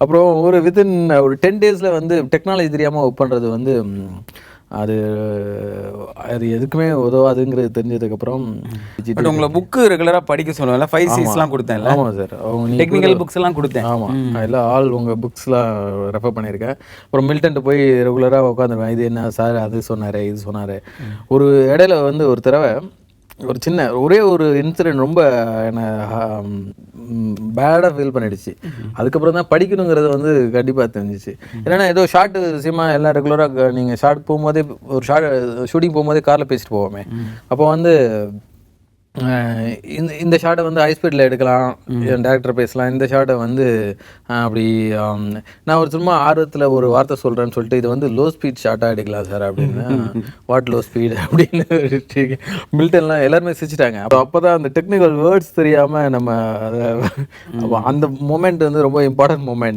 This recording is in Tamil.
அப்புறம் வித்தின் ஒரு 10 daysல வந்து டெக்னாலஜி தெரியாமல் ஒர்க் பண்ணுறது வந்து அது எதுக்குமே உதவாதுங்கிறது தெரிஞ்சதுக்கப்புறம் பட் உங்களை புக்கு ரெகுலராக படிக்க சொல்லுவேன்ல 5Cs கொடுத்தேன்ல. ஆமாம் சார். டெக்னிக்கல் புக்ஸ் எல்லாம் கொடுத்தேன். ஆமாம், எல்லாம் உங்கள் புக்ஸ்லாம் ரெஃபர் பண்ணியிருக்கேன். அப்புறம் மில்டன்ட்டு போய் ரெகுலராக உட்காந்துருவேன். இது என்ன சார், அது சொன்னார், இது சொன்னார். ஒரு இடையில வந்து ஒரு தடவை ஒரே ஒரு இன்சிடென்ட் ரொம்ப என்னை பேடாக ஃபீல் பண்ணிடுச்சு. அதுக்கப்புறம் தான் படிக்கணுங்கிறது வந்து கண்டிப்பாக தெரிஞ்சிச்சு. ஏன்னா ஏதோ ஷார்ட் விஷயமா எல்லாம் ரெகுலராக நீங்கள் ஷார்ட் போகும்போதே ஒரு ஷூட்டிங் போகும்போதே காரில் பேசிட்டு போவோமே, அப்போ வந்து இந்த ஷார்ட்டை வந்து ஹை ஸ்பீடில் எடுக்கலாம், டேரக்டர் பேசலாம். இந்த ஷார்ட்டை வந்து அப்படி நான் ஒரு சும்மா ஆர்வத்தில் ஒரு வார்த்தை சொல்கிறேன்னு சொல்லிட்டு இது வந்து லோ ஸ்பீட் ஷார்ட்டாக எடுக்கலாம் சார் அப்படின்னு. வாட் லோ ஸ்பீட் அப்படின்னு மில்டன்லாம் எல்லாருமே சிரிச்சிட்டாங்க. அப்போ தான் அந்த டெக்னிக்கல் வேர்ட்ஸ் தெரியாமல் நம்ம அந்த மொமெண்ட் வந்து ரொம்ப இம்பார்ட்டன்ட் மொமெண்ட்.